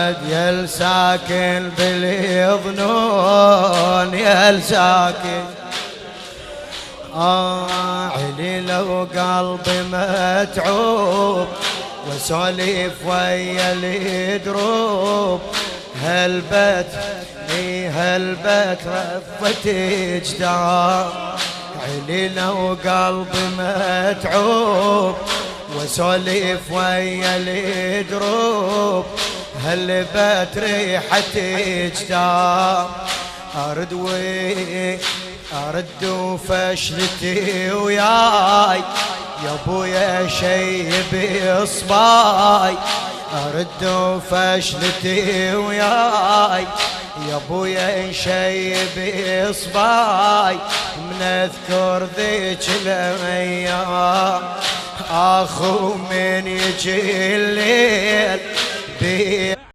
محمد يا الساكن بالظنون يا الساكن علي لو قلبي متعوب وسولف ويا الدروب هالبت رفت اجدام علي لو قلبي متعوب وسولف ويا الدروب هالبت ريحة اجدام أرد وفشلتي وياي يا ابويا شيب اصباي أرد وفشلتي وياي يا ابويا شيب اصباي من اذكر ذيك الايام اخو من يجي الليل